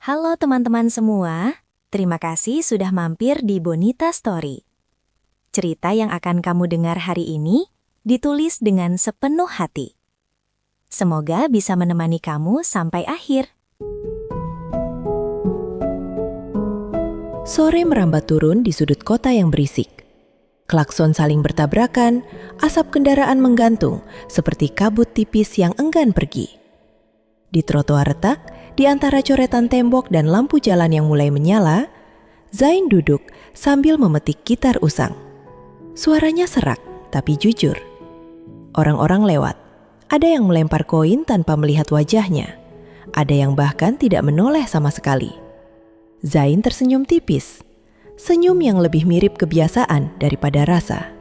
Halo teman-teman semua, terima kasih sudah mampir di Bonita Story. Cerita yang akan kamu dengar hari ini ditulis dengan sepenuh hati. Semoga bisa menemani kamu sampai akhir. Sore merambat turun di sudut kota yang berisik. Klakson saling bertabrakan, asap kendaraan menggantung seperti kabut tipis yang enggan pergi. Di trotoar retak, di antara coretan tembok dan lampu jalan yang mulai menyala, Zain duduk sambil memetik gitar usang. Suaranya serak, tapi jujur. Orang-orang lewat. Ada yang melempar koin tanpa melihat wajahnya. Ada yang bahkan tidak menoleh sama sekali. Zain tersenyum tipis. Senyum yang lebih mirip kebiasaan daripada rasa.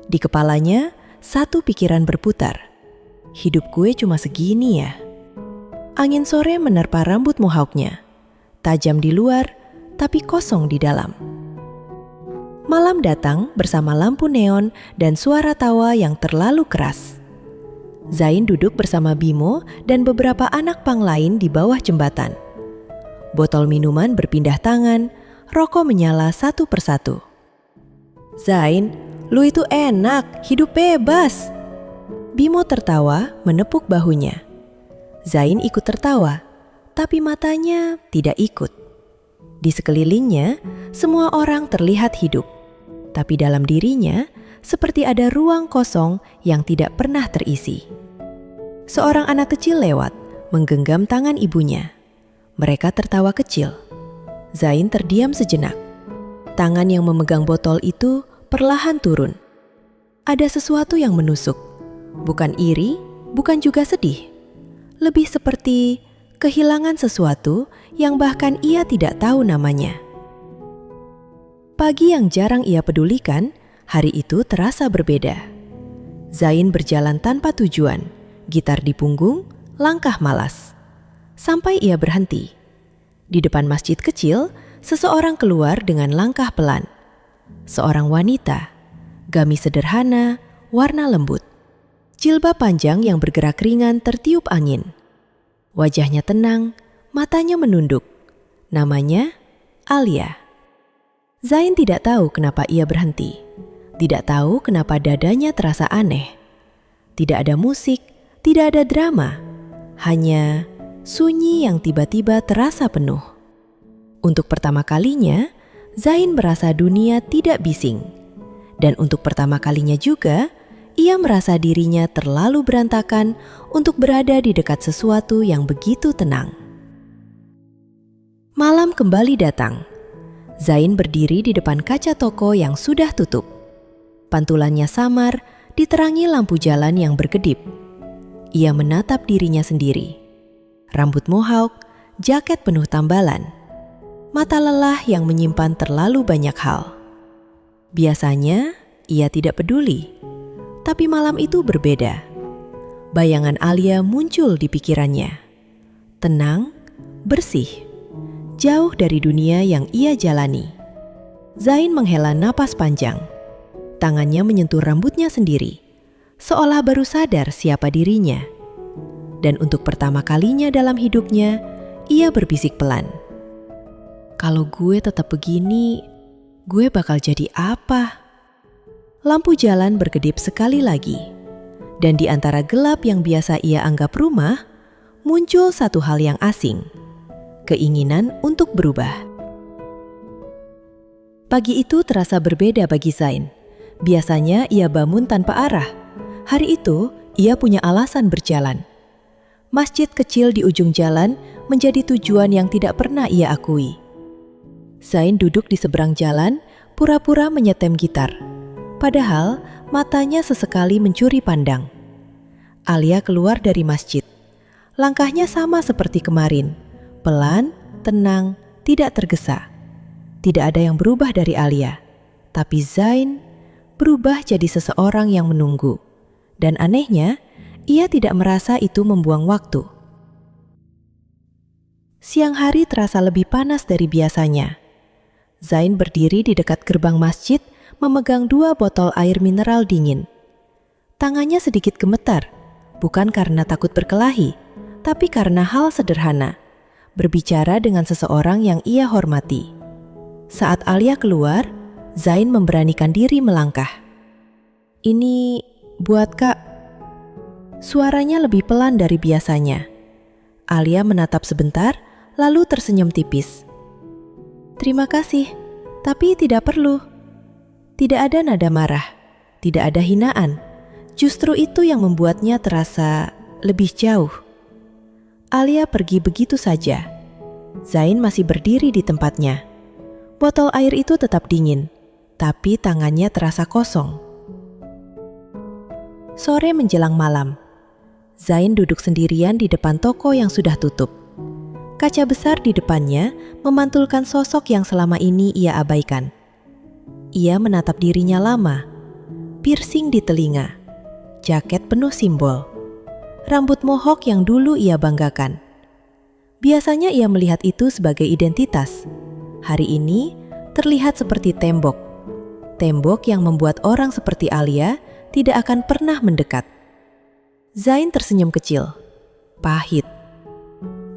Di kepalanya, satu pikiran berputar. Hidup gue cuma segini ya. Angin sore menerpa rambut mohawknya. Tajam di luar, tapi kosong di dalam. Malam datang bersama lampu neon dan suara tawa yang terlalu keras. Zain duduk bersama Bimo dan beberapa anak pang lain di bawah jembatan. Botol minuman berpindah tangan, rokok menyala satu persatu. "Zain, lu itu enak, hidup bebas." Bimo tertawa menepuk bahunya. Zain ikut tertawa, tapi matanya tidak ikut. Di sekelilingnya, semua orang terlihat hidup. Tapi dalam dirinya, seperti ada ruang kosong yang tidak pernah terisi. Seorang anak kecil lewat, menggenggam tangan ibunya. Mereka tertawa kecil. Zain terdiam sejenak. Tangan yang memegang botol itu perlahan turun. Ada sesuatu yang menusuk. Bukan iri, bukan juga sedih. Lebih seperti kehilangan sesuatu yang bahkan ia tidak tahu namanya. Pagi yang jarang ia pedulikan, hari itu terasa berbeda. Zain berjalan tanpa tujuan, gitar di punggung, langkah malas. Sampai ia berhenti. Di depan masjid kecil, seseorang keluar dengan langkah pelan. Seorang wanita, gamis sederhana, warna lembut. Jilbab panjang yang bergerak ringan tertiup angin. Wajahnya tenang, matanya menunduk. Namanya Alia. Zain tidak tahu kenapa ia berhenti. Tidak tahu kenapa dadanya terasa aneh. Tidak ada musik, tidak ada drama. Hanya sunyi yang tiba-tiba terasa penuh. Untuk pertama kalinya, Zain merasa dunia tidak bising. Dan untuk pertama kalinya juga, ia merasa dirinya terlalu berantakan untuk berada di dekat sesuatu yang begitu tenang. Malam kembali datang. Zain berdiri di depan kaca toko yang sudah tutup. Pantulannya samar, diterangi lampu jalan yang berkedip. Ia menatap dirinya sendiri. Rambut mohawk, jaket penuh tambalan. Mata lelah yang menyimpan terlalu banyak hal. Biasanya, ia tidak peduli. Tapi malam itu berbeda. Bayangan Alia muncul di pikirannya. Tenang, bersih, jauh dari dunia yang ia jalani. Zain menghela napas panjang. Tangannya menyentuh rambutnya sendiri, seolah baru sadar siapa dirinya. Dan untuk pertama kalinya dalam hidupnya, ia berbisik pelan. "Kalau gue tetap begini, gue bakal jadi apa?" Lampu jalan berkedip sekali lagi, dan di antara gelap yang biasa ia anggap rumah, muncul satu hal yang asing, keinginan untuk berubah. Pagi itu terasa berbeda bagi Zain. Biasanya ia bangun tanpa arah. Hari itu, ia punya alasan berjalan. Masjid kecil di ujung jalan menjadi tujuan yang tidak pernah ia akui. Zain duduk di seberang jalan, pura-pura menyetem gitar. Padahal matanya sesekali mencuri pandang. Alia keluar dari masjid. Langkahnya sama seperti kemarin. Pelan, tenang, tidak tergesa. Tidak ada yang berubah dari Alia. Tapi Zain berubah jadi seseorang yang menunggu. Dan anehnya, ia tidak merasa itu membuang waktu. Siang hari terasa lebih panas dari biasanya. Zain berdiri di dekat gerbang masjid, memegang 2 botol air mineral dingin. Tangannya sedikit gemetar, bukan karena takut berkelahi, tapi karena hal sederhana. berbicara dengan seseorang yang ia hormati. Saat Alia keluar, Zain memberanikan diri melangkah. "Ini buat Kak." Suaranya lebih pelan dari biasanya. Alia menatap sebentar, lalu tersenyum tipis. "Terima kasih, tapi tidak perlu." Tidak ada nada marah, tidak ada hinaan. Justru itu yang membuatnya terasa lebih jauh. Alia pergi begitu saja. Zain masih berdiri di tempatnya. Botol air itu tetap dingin, tapi tangannya terasa kosong. Sore menjelang malam. Zain duduk sendirian di depan toko yang sudah tutup. Kaca besar di depannya memantulkan sosok yang selama ini ia abaikan. Ia menatap dirinya lama. Piercing di telinga, jaket penuh simbol, rambut mohawk yang dulu ia banggakan. Biasanya ia melihat itu sebagai identitas. Hari ini terlihat seperti tembok. Tembok yang membuat orang seperti Alia tidak akan pernah mendekat. Zain tersenyum kecil, pahit.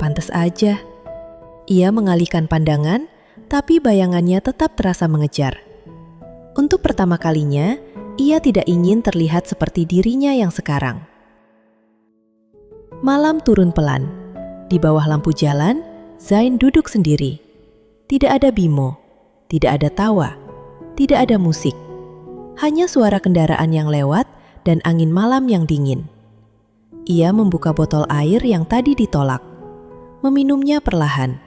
Pantes aja. Ia mengalihkan pandangan, tapi bayangannya tetap terasa mengejar. Untuk pertama kalinya, ia tidak ingin terlihat seperti dirinya yang sekarang. Malam turun pelan. Di bawah lampu jalan, Zain duduk sendiri. Tidak ada Bimo, tidak ada tawa, tidak ada musik. Hanya suara kendaraan yang lewat dan angin malam yang dingin. Ia membuka botol air yang tadi ditolak, meminumnya perlahan.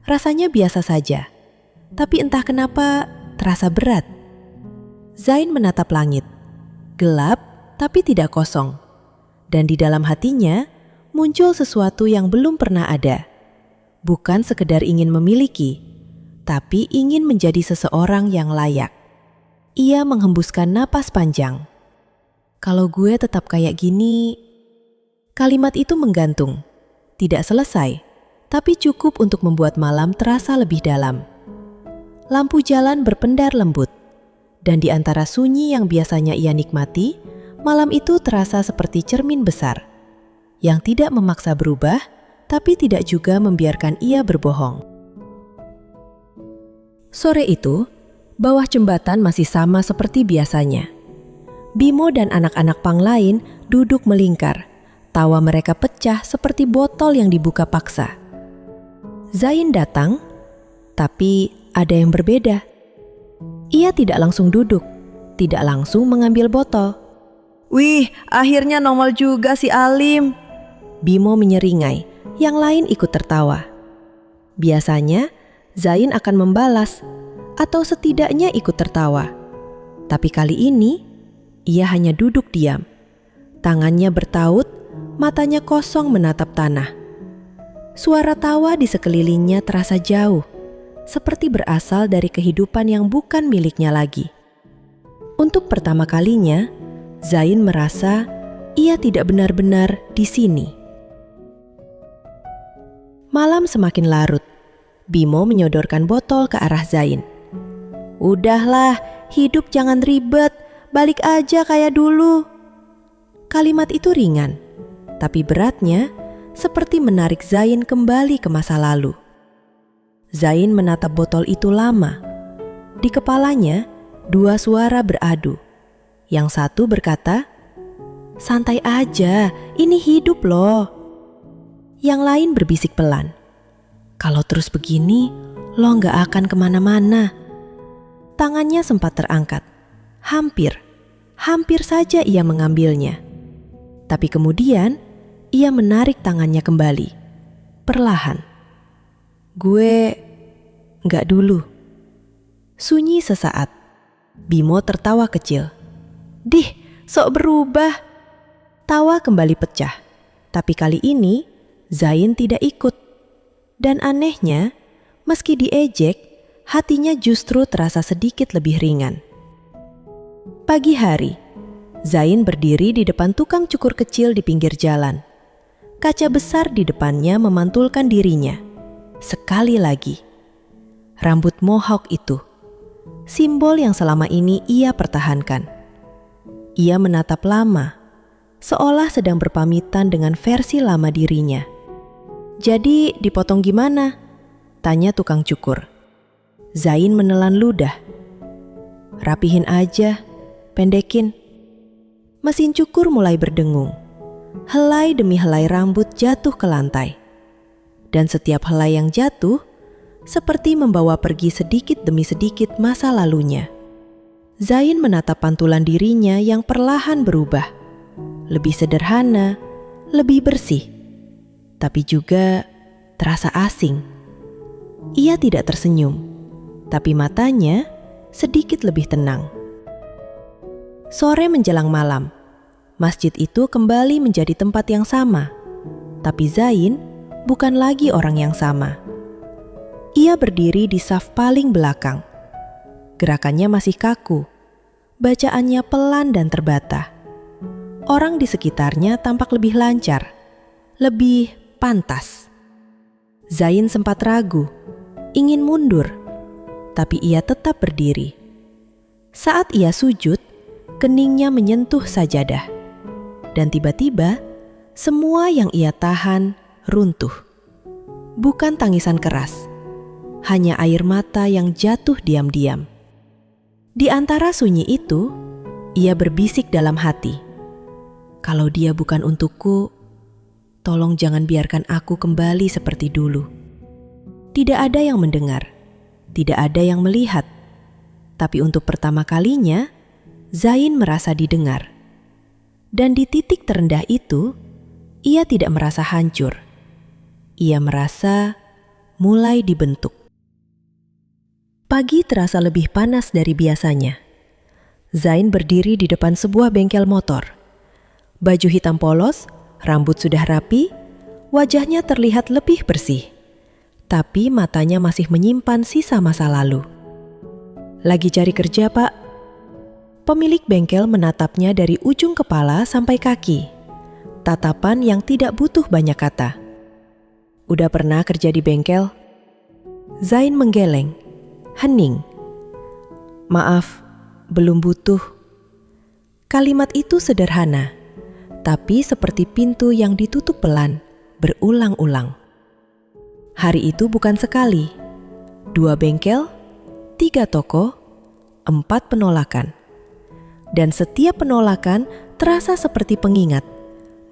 Rasanya biasa saja, tapi entah kenapa terasa berat. Zain menatap langit, gelap tapi tidak kosong. Dan di dalam hatinya muncul sesuatu yang belum pernah ada. Bukan sekedar ingin memiliki, tapi ingin menjadi seseorang yang layak. Ia menghembuskan napas panjang. Kalau gue tetap kayak gini... Kalimat itu menggantung, tidak selesai, tapi cukup untuk membuat malam terasa lebih dalam. Lampu jalan berpendar lembut, dan di antara sunyi yang biasanya ia nikmati, malam itu terasa seperti cermin besar, yang tidak memaksa berubah, tapi tidak juga membiarkan ia berbohong. Sore itu, bawah jembatan masih sama seperti biasanya. Bimo dan anak-anak pang lain duduk melingkar. Tawa mereka pecah seperti botol yang dibuka paksa. Zain datang, tapi ada yang berbeda. Ia tidak langsung duduk, tidak langsung mengambil botol. "Wih, akhirnya nongol juga si Alim." Bimo menyeringai, yang lain ikut tertawa. Biasanya, Zain akan membalas, atau setidaknya ikut tertawa. Tapi kali ini, ia hanya duduk diam. Tangannya bertaut, matanya kosong menatap tanah. Suara tawa di sekelilingnya terasa jauh, seperti berasal dari kehidupan yang bukan miliknya lagi. Untuk pertama kalinya, Zain merasa ia tidak benar-benar di sini. Malam semakin larut. Bimo menyodorkan botol ke arah Zain. "Udahlah, hidup jangan ribet, balik aja kayak dulu." Kalimat itu ringan, tapi beratnya seperti menarik Zain kembali ke masa lalu. Zain menatap botol itu lama. Di kepalanya, dua suara beradu. Yang satu berkata, "Santai aja, ini hidup loh." Yang lain berbisik pelan, "Kalau terus begini, lo gak akan kemana-mana." Tangannya sempat terangkat. Hampir saja ia mengambilnya. Tapi kemudian, ia menarik tangannya kembali, perlahan. "Gue gak dulu." Sunyi sesaat. Bimo tertawa kecil. "Dih, sok berubah." Tawa kembali pecah, tapi kali ini Zain tidak ikut. Dan anehnya, meski diejek, hatinya justru terasa sedikit lebih ringan. Pagi hari, Zain berdiri di depan tukang cukur kecil di pinggir jalan. Kaca besar di depannya memantulkan dirinya. Sekali lagi, rambut mohawk itu, simbol yang selama ini ia pertahankan. Ia menatap lama, seolah sedang berpamitan dengan versi lama dirinya. "Jadi dipotong gimana?" tanya tukang cukur. Zain menelan ludah. "Rapihin aja, pendekin." Mesin cukur mulai berdengung. Helai demi helai rambut jatuh ke lantai. Dan setiap helai yang jatuh seperti membawa pergi sedikit demi sedikit masa lalunya. Zain menatap pantulan dirinya yang perlahan berubah. Lebih sederhana, lebih bersih. Tapi juga terasa asing. Ia tidak tersenyum, tapi matanya sedikit lebih tenang. Sore menjelang malam, masjid itu kembali menjadi tempat yang sama. Tapi Zain bukan lagi orang yang sama. Ia berdiri di saf paling belakang. Gerakannya masih kaku, bacaannya pelan dan terbata. Orang di sekitarnya tampak lebih lancar, lebih pantas. Zain sempat ragu, ingin mundur, tapi ia tetap berdiri. Saat ia sujud, keningnya menyentuh sajadah. Dan tiba-tiba, semua yang ia tahan runtuh. Bukan tangisan keras, hanya air mata yang jatuh diam-diam. Di antara sunyi itu, ia berbisik dalam hati, "Kalau dia bukan untukku, tolong jangan biarkan aku kembali seperti dulu." Tidak ada yang mendengar, tidak ada yang melihat. Tapi untuk pertama kalinya, Zain merasa didengar. Dan di titik terendah itu, ia tidak merasa hancur. Ia merasa mulai dibentuk. Pagi terasa lebih panas dari biasanya. Zain berdiri di depan sebuah bengkel motor. Baju hitam polos, rambut sudah rapi, wajahnya terlihat lebih bersih. Tapi matanya masih menyimpan sisa masa lalu. "Lagi cari kerja, Pak?" Pemilik bengkel menatapnya dari ujung kepala sampai kaki. Tatapan yang tidak butuh banyak kata. "Udah pernah kerja di bengkel?" Zain menggeleng, hening. "Maaf, belum butuh." Kalimat itu sederhana, tapi seperti pintu yang ditutup pelan, berulang-ulang. Hari itu bukan sekali, 2 bengkel, 3 toko, 4 penolakan. Dan setiap penolakan terasa seperti pengingat.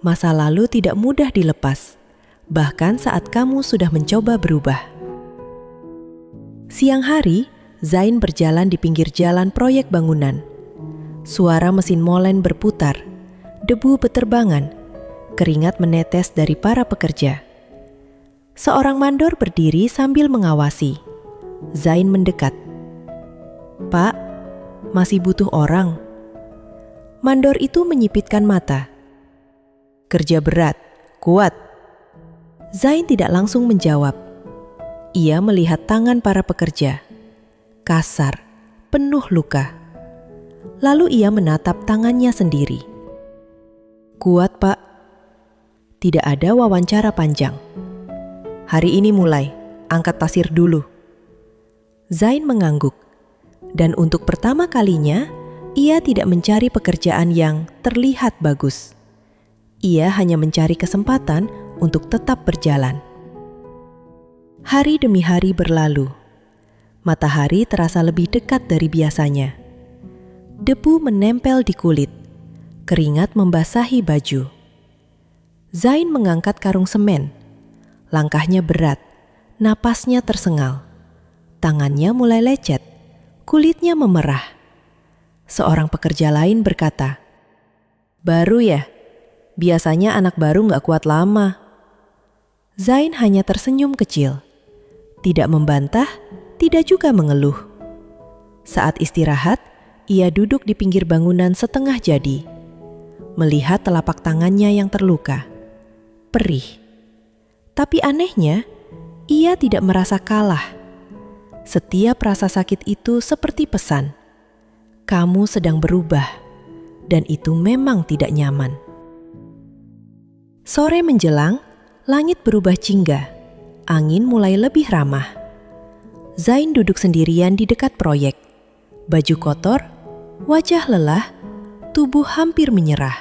Masa lalu tidak mudah dilepas, bahkan saat kamu sudah mencoba berubah. Siang hari, Zain berjalan di pinggir jalan proyek bangunan. Suara mesin molen berputar, debu beterbangan, keringat menetes dari para pekerja. Seorang mandor berdiri sambil mengawasi. Zain mendekat. "Pak, masih butuh orang." Mandor itu menyipitkan mata. "Kerja berat, kuat." Zain tidak langsung menjawab. Ia melihat tangan para pekerja. Kasar, penuh luka. Lalu ia menatap tangannya sendiri. "Kuat, Pak." Tidak ada wawancara panjang. "Hari ini mulai, angkat pasir dulu." Zain mengangguk. Dan untuk pertama kalinya, ia tidak mencari pekerjaan yang terlihat bagus. Ia hanya mencari kesempatan untuk tetap berjalan. Hari demi hari berlalu. Matahari terasa lebih dekat dari biasanya. Debu menempel di kulit. Keringat membasahi baju. Zain mengangkat karung semen. Langkahnya berat, napasnya tersengal. Tangannya mulai lecet, kulitnya memerah. Seorang pekerja lain berkata, "Baru ya? Biasanya anak baru gak kuat lama." Zain hanya tersenyum kecil. Tidak membantah, tidak juga mengeluh. Saat istirahat, ia duduk di pinggir bangunan setengah jadi. Melihat telapak tangannya yang terluka. Perih. Tapi anehnya, ia tidak merasa kalah. Setiap rasa sakit itu seperti pesan. Kamu sedang berubah, dan itu memang tidak nyaman. Sore menjelang, langit berubah jingga. Angin mulai lebih ramah. Zain duduk sendirian di dekat proyek. Baju kotor, wajah lelah, tubuh hampir menyerah.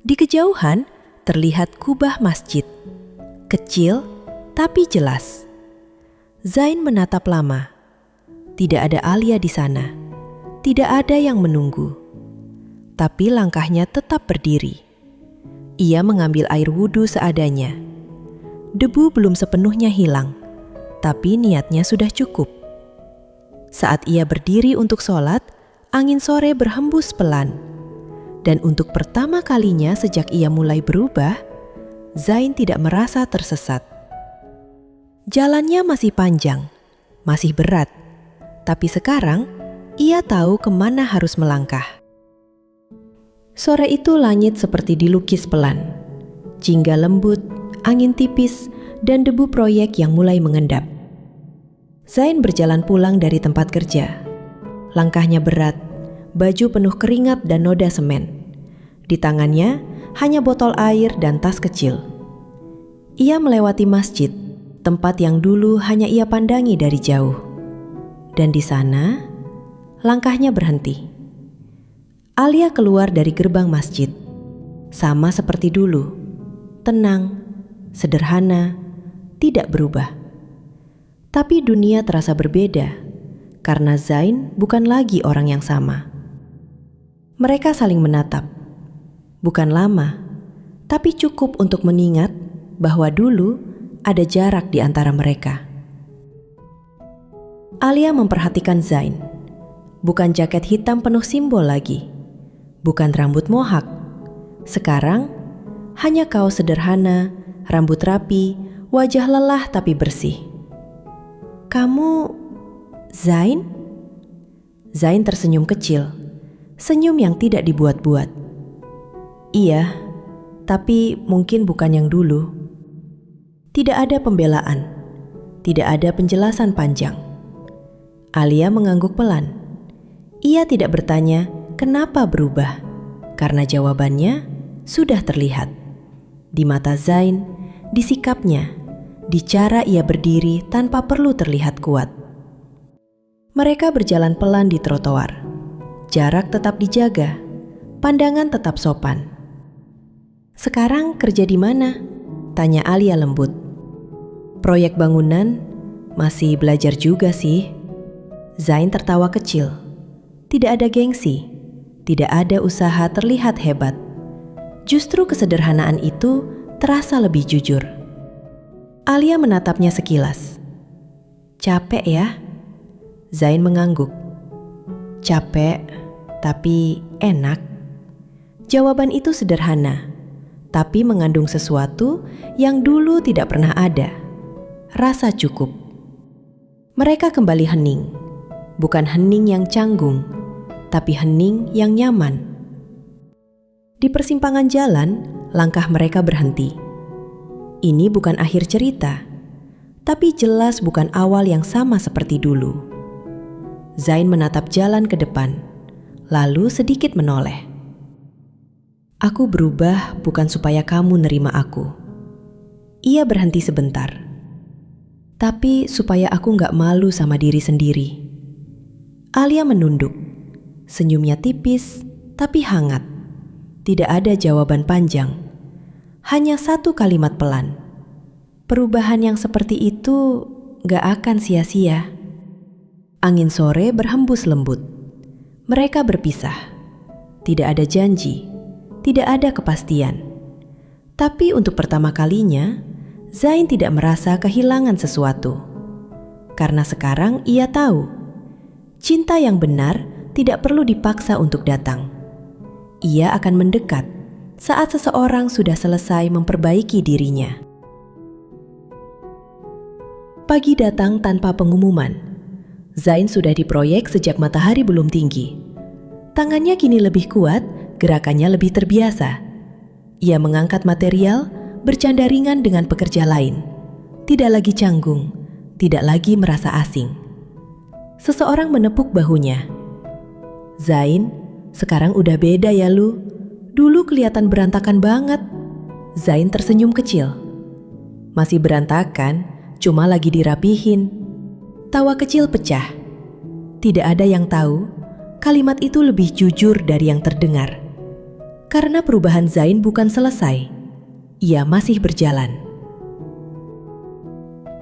Di kejauhan, terlihat kubah masjid. kecil tapi jelas. Zain menatap lama. Tidak ada Alia di sana. Tidak ada yang menunggu. Tapi langkahnya tetap berdiri. Ia mengambil air wudhu seadanya. Debu belum sepenuhnya hilang, tapi niatnya sudah cukup. Saat ia berdiri untuk sholat, angin sore berhembus pelan. Dan untuk pertama kalinya sejak ia mulai berubah, Zain tidak merasa tersesat. Jalannya masih panjang, masih berat, tapi sekarang ia tahu kemana harus melangkah. Sore itu langit seperti dilukis pelan. Jingga lembut, angin tipis, dan debu proyek yang mulai mengendap. Zain berjalan pulang dari tempat kerja. Langkahnya berat, baju penuh keringat dan noda semen. Di tangannya hanya botol air dan tas kecil. Ia melewati masjid, tempat yang dulu hanya ia pandangi dari jauh. Dan di sana, langkahnya berhenti. Alia keluar dari gerbang masjid. Sama seperti dulu, tenang, sederhana, tidak berubah. Tapi dunia terasa berbeda, karena Zain bukan lagi orang yang sama. Mereka saling menatap. Bukan lama, tapi cukup untuk mengingat bahwa dulu ada jarak di antara mereka. Alia memperhatikan Zain. Bukan jaket hitam penuh simbol lagi. Bukan rambut mohak. Sekarang, hanya kaos sederhana, rambut rapi, wajah lelah tapi bersih. "Kamu, Zain?" Zain tersenyum kecil, senyum yang tidak dibuat-buat. "Iya, tapi mungkin bukan yang dulu." Tidak ada pembelaan, tidak ada penjelasan panjang. Alia mengangguk pelan. Ia tidak bertanya kenapa berubah, karena jawabannya sudah terlihat. Di mata Zain, di sikapnya, di cara ia berdiri tanpa perlu terlihat kuat. Mereka berjalan pelan di trotoar. Jarak tetap dijaga, pandangan tetap sopan. "Sekarang kerja di mana?" tanya Alia lembut. "Proyek bangunan, masih belajar juga sih." Zain tertawa kecil. Tidak ada gengsi, tidak ada usaha terlihat hebat. Justru kesederhanaan itu terasa lebih jujur. Alia menatapnya sekilas. "Capek ya?" Zain mengangguk. "Capek, tapi enak." Jawaban itu sederhana, tapi mengandung sesuatu yang dulu tidak pernah ada. Rasa cukup. Mereka kembali hening. Bukan hening yang canggung, tapi hening yang nyaman. Di persimpangan jalan, langkah mereka berhenti. Ini bukan akhir cerita, tapi jelas bukan awal yang sama seperti dulu. Zain menatap jalan ke depan, lalu sedikit menoleh. "Aku berubah bukan supaya kamu nerima aku." Ia berhenti sebentar. "Tapi supaya aku gak malu sama diri sendiri." Alia menunduk. Senyumnya tipis, tapi hangat. Tidak ada jawaban panjang. Hanya satu kalimat pelan. Perubahan yang seperti itu gak akan sia-sia. Angin sore berhembus lembut. Mereka berpisah. Tidak ada janji, tidak ada kepastian. Tapi untuk pertama kalinya, Zain tidak merasa kehilangan sesuatu. Karena sekarang ia tahu, cinta yang benar tidak perlu dipaksa untuk datang. Ia akan mendekat saat seseorang sudah selesai memperbaiki dirinya. Pagi datang tanpa pengumuman. Zain sudah diproyek sejak matahari belum tinggi. Tangannya kini lebih kuat, gerakannya lebih terbiasa. Ia mengangkat material, bercanda ringan dengan pekerja lain. Tidak lagi canggung, tidak lagi merasa asing. Seseorang menepuk bahunya. "Zain, sekarang udah beda ya lu. Dulu kelihatan berantakan banget." Zain tersenyum kecil. "Masih berantakan, cuma lagi dirapihin." Tawa kecil pecah. Tidak ada yang tahu, kalimat itu lebih jujur dari yang terdengar. Karena perubahan Zain bukan selesai. Ia masih berjalan.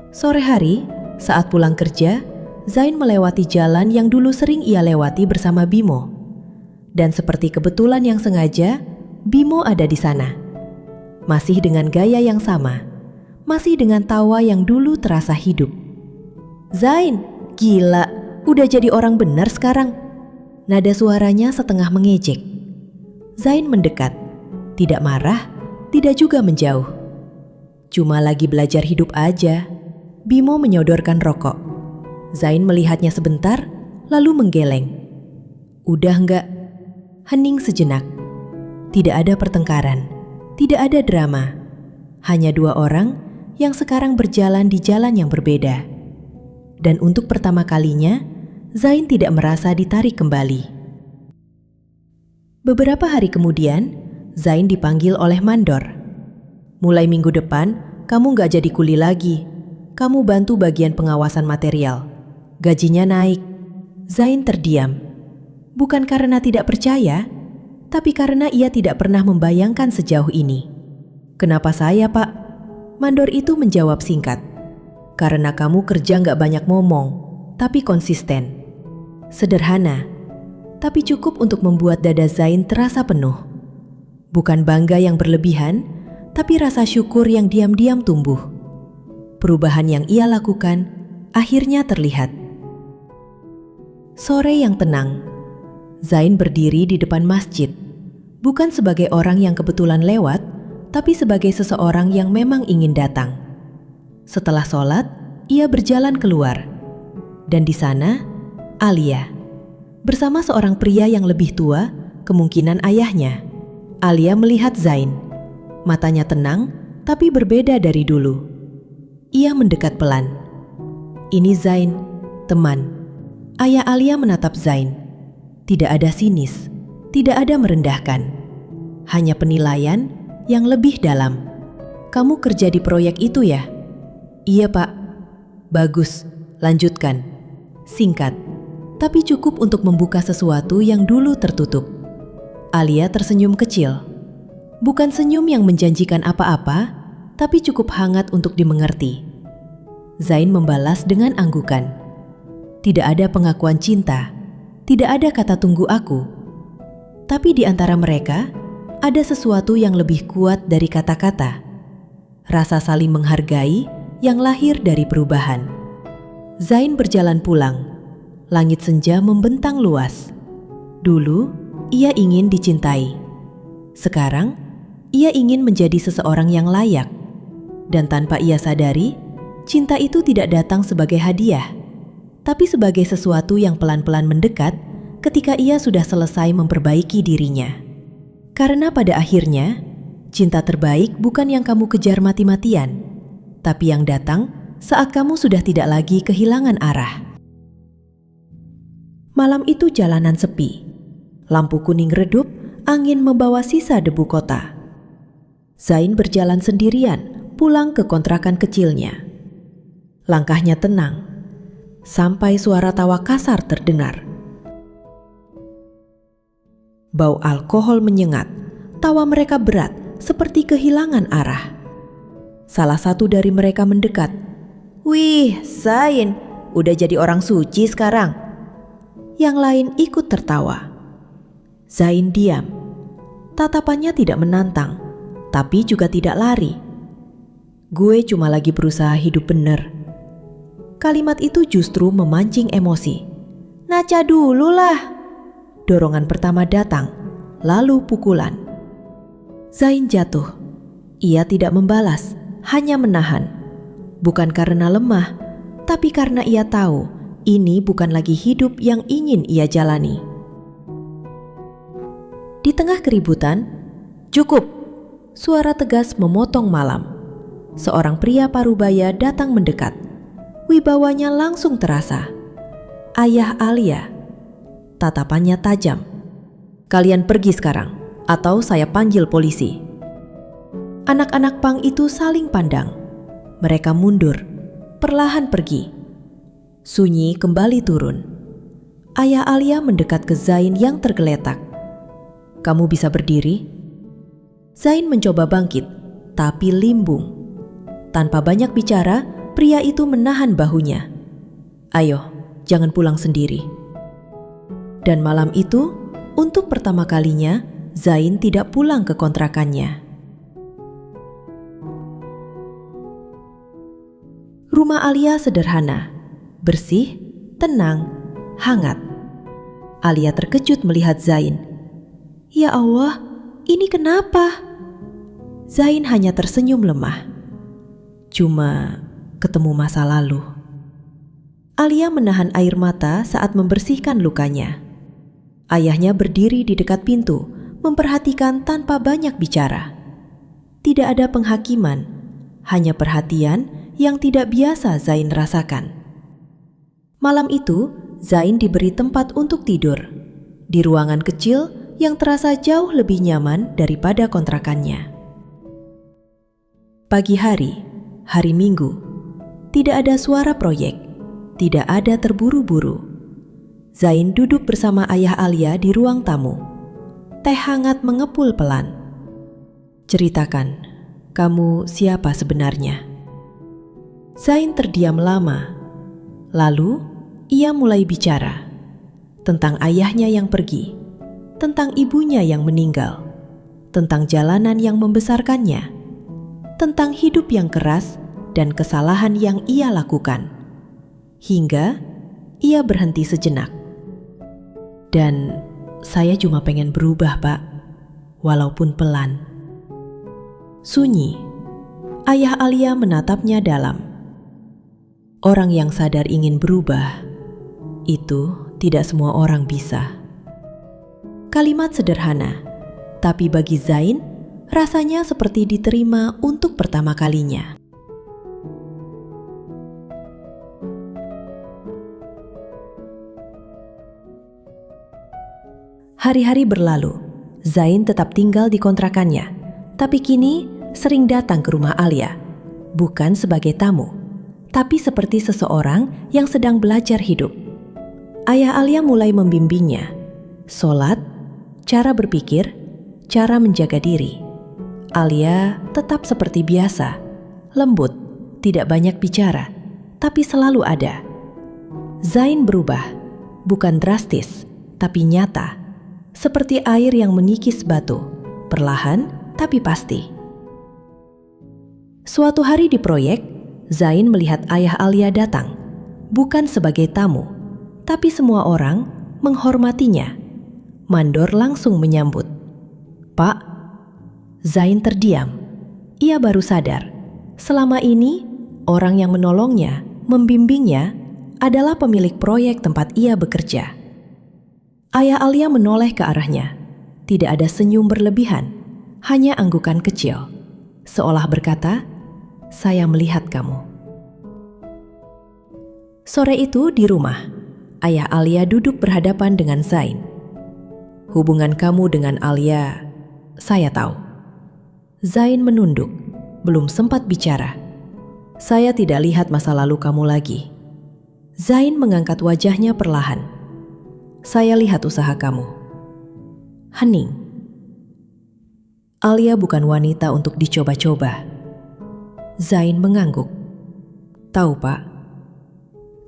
Sore hari, saat pulang kerja, Zain melewati jalan yang dulu sering ia lewati bersama Bimo. Dan seperti kebetulan yang sengaja, Bimo ada di sana. Masih dengan gaya yang sama, masih dengan tawa yang dulu terasa hidup. "Zain, gila, udah jadi orang benar sekarang." Nada suaranya setengah mengejek. Zain mendekat, tidak marah, tidak juga menjauh. "Cuma lagi belajar hidup aja." Bimo menyodorkan rokok. Zain melihatnya sebentar, lalu menggeleng. "Udah enggak?" Hening sejenak. Tidak ada pertengkaran, tidak ada drama. Hanya dua orang yang sekarang berjalan di jalan yang berbeda. Dan untuk pertama kalinya, Zain tidak merasa ditarik kembali. Beberapa hari kemudian, Zain dipanggil oleh mandor. "Mulai minggu depan, kamu gak jadi kuli lagi. Kamu bantu bagian pengawasan material. Gajinya naik." Zain terdiam. Bukan karena tidak percaya, tapi karena ia tidak pernah membayangkan sejauh ini. "Kenapa saya, Pak?" Mandor itu menjawab singkat. "Karena kamu kerja gak banyak ngomong, tapi konsisten." Sederhana, tapi cukup untuk membuat dada Zain terasa penuh. Bukan bangga yang berlebihan, tapi rasa syukur yang diam-diam tumbuh. Perubahan yang ia lakukan akhirnya terlihat. Sore yang tenang, Zain berdiri di depan masjid, bukan sebagai orang yang kebetulan lewat, tapi sebagai seseorang yang memang ingin datang. Setelah sholat, ia berjalan keluar. Dan di sana, Alia, bersama seorang pria yang lebih tua, kemungkinan ayahnya. Alia melihat Zain. Matanya tenang, tapi berbeda dari dulu. Ia mendekat pelan. "Ini Zain, teman." Ayah Alia menatap Zain. Tidak ada sinis, tidak ada merendahkan. Hanya penilaian yang lebih dalam. "Kamu kerja di proyek itu ya?" "Iya, Pak." "Bagus, lanjutkan." Singkat, tapi cukup untuk membuka sesuatu yang dulu tertutup. Alia tersenyum kecil. Bukan senyum yang menjanjikan apa-apa, tapi cukup hangat untuk dimengerti. Zain membalas dengan anggukan. Tidak ada pengakuan cinta, tidak ada kata tunggu aku. Tapi di antara mereka, ada sesuatu yang lebih kuat dari kata-kata. Rasa saling menghargai yang lahir dari perubahan. Zain berjalan pulang. Langit senja membentang luas. Dulu, ia ingin dicintai. Sekarang, ia ingin menjadi seseorang yang layak. Dan tanpa ia sadari, cinta itu tidak datang sebagai hadiah, tapi sebagai sesuatu yang pelan-pelan mendekat ketika ia sudah selesai memperbaiki dirinya. Karena pada akhirnya, cinta terbaik bukan yang kamu kejar mati-matian, tapi yang datang saat kamu sudah tidak lagi kehilangan arah. Malam itu jalanan sepi. Lampu kuning redup, angin membawa sisa debu kota. Zain berjalan sendirian pulang ke kontrakan kecilnya. Langkahnya tenang, sampai suara tawa kasar terdengar. Bau alkohol menyengat, tawa mereka berat seperti kehilangan arah. Salah satu dari mereka mendekat. "Wih, Zain, udah jadi orang suci sekarang." Yang lain ikut tertawa. Zain diam. Tatapannya tidak menantang, tapi juga tidak lari. "Gue cuma lagi berusaha hidup bener." Kalimat itu justru memancing emosi. "Naca dulu lah." Dorongan pertama datang, lalu pukulan. Zain jatuh. Ia tidak membalas, hanya menahan. Bukan karena lemah, tapi karena ia tahu ini bukan lagi hidup yang ingin ia jalani. Di tengah keributan, "Cukup!" Suara tegas memotong malam. Seorang pria parubaya datang mendekat. Wibawanya langsung terasa. Ayah Alia. Tatapannya tajam. "Kalian pergi sekarang, atau saya panggil polisi." Anak-anak pang itu saling pandang. Mereka mundur, perlahan pergi. Sunyi kembali turun. Ayah Alia mendekat ke Zain yang tergeletak. "Kamu bisa berdiri?" Zain mencoba bangkit, tapi limbung. Tanpa banyak bicara, pria itu menahan bahunya. "Ayo, jangan pulang sendiri." Dan malam itu, untuk pertama kalinya, Zain tidak pulang ke kontrakannya. Rumah Alia sederhana, bersih, tenang, hangat. Alia terkejut melihat Zain. "Ya Allah, ini kenapa?" Zain hanya tersenyum lemah. "Cuma ketemu masa lalu." Alia menahan air mata saat membersihkan lukanya. Ayahnya berdiri di dekat pintu, memperhatikan tanpa banyak bicara. Tidak ada penghakiman, hanya perhatian yang tidak biasa Zain rasakan. Malam itu, Zain diberi tempat untuk tidur di ruangan kecil yang terasa jauh lebih nyaman daripada kontrakannya. Pagi hari, hari Minggu, tidak ada suara proyek, tidak ada terburu-buru. Zain duduk bersama ayah Alia di ruang tamu. Teh hangat mengepul pelan. "Ceritakan, kamu siapa sebenarnya?" Zain terdiam lama. Lalu, ia mulai bicara tentang ayahnya yang pergi, tentang ibunya yang meninggal, tentang jalanan yang membesarkannya, tentang hidup yang keras dan kesalahan yang ia lakukan. Hingga ia berhenti sejenak. "Dan saya cuma pengen berubah, Pak, walaupun pelan." Sunyi. Ayah Alia menatapnya dalam. Orang yang sadar ingin berubah, itu tidak semua orang bisa. Kalimat sederhana, tapi bagi Zain, rasanya seperti diterima untuk pertama kalinya. Hari-hari berlalu, Zain tetap tinggal di kontrakannya, tapi kini sering datang ke rumah Alia, bukan sebagai tamu, tapi seperti seseorang yang sedang belajar hidup. Ayah Alia mulai membimbingnya, sholat, cara berpikir, cara menjaga diri. Alia tetap seperti biasa, lembut, tidak banyak bicara, tapi selalu ada. Zain berubah, bukan drastis, tapi nyata. Seperti air yang mengikis batu, perlahan tapi pasti. Suatu hari di proyek, Zain melihat ayah Alia datang, bukan sebagai tamu, tapi semua orang menghormatinya. Mandor langsung menyambut. "Pak." Zain terdiam. Ia baru sadar, selama ini orang yang menolongnya, membimbingnya, adalah pemilik proyek tempat ia bekerja. Ayah Alia menoleh ke arahnya. Tidak ada senyum berlebihan, hanya anggukan kecil, seolah berkata, "Saya melihat kamu." Sore itu di rumah, ayah Alia duduk berhadapan dengan Zain. "Hubungan kamu dengan Alia, saya tahu." Zain menunduk, belum sempat bicara. "Saya tidak lihat masa lalu kamu lagi." Zain mengangkat wajahnya perlahan. "Saya lihat usaha kamu." Hening. Alia bukan wanita untuk dicoba-coba. Zain mengangguk. "Tahu, Pak,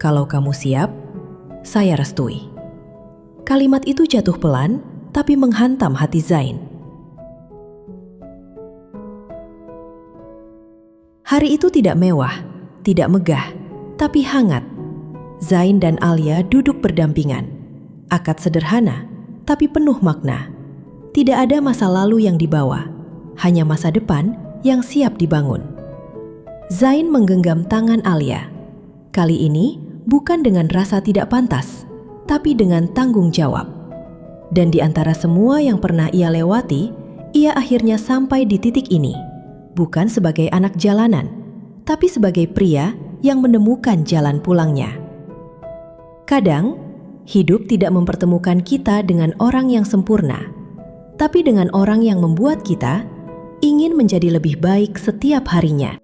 kalau kamu siap, saya restui." Kalimat itu jatuh pelan, tapi menghantam hati Zain. Hari itu tidak mewah, tidak megah, tapi hangat. Zain dan Alia duduk berdampingan. Akad sederhana, tapi penuh makna. Tidak ada masa lalu yang dibawa, hanya masa depan yang siap dibangun. Zain menggenggam tangan Alia. Kali ini bukan dengan rasa tidak pantas, tapi dengan tanggung jawab. Dan di antara semua yang pernah ia lewati, ia akhirnya sampai di titik ini, bukan sebagai anak jalanan, tapi sebagai pria yang menemukan jalan pulangnya. Kadang, hidup tidak mempertemukan kita dengan orang yang sempurna, tapi dengan orang yang membuat kita ingin menjadi lebih baik setiap harinya.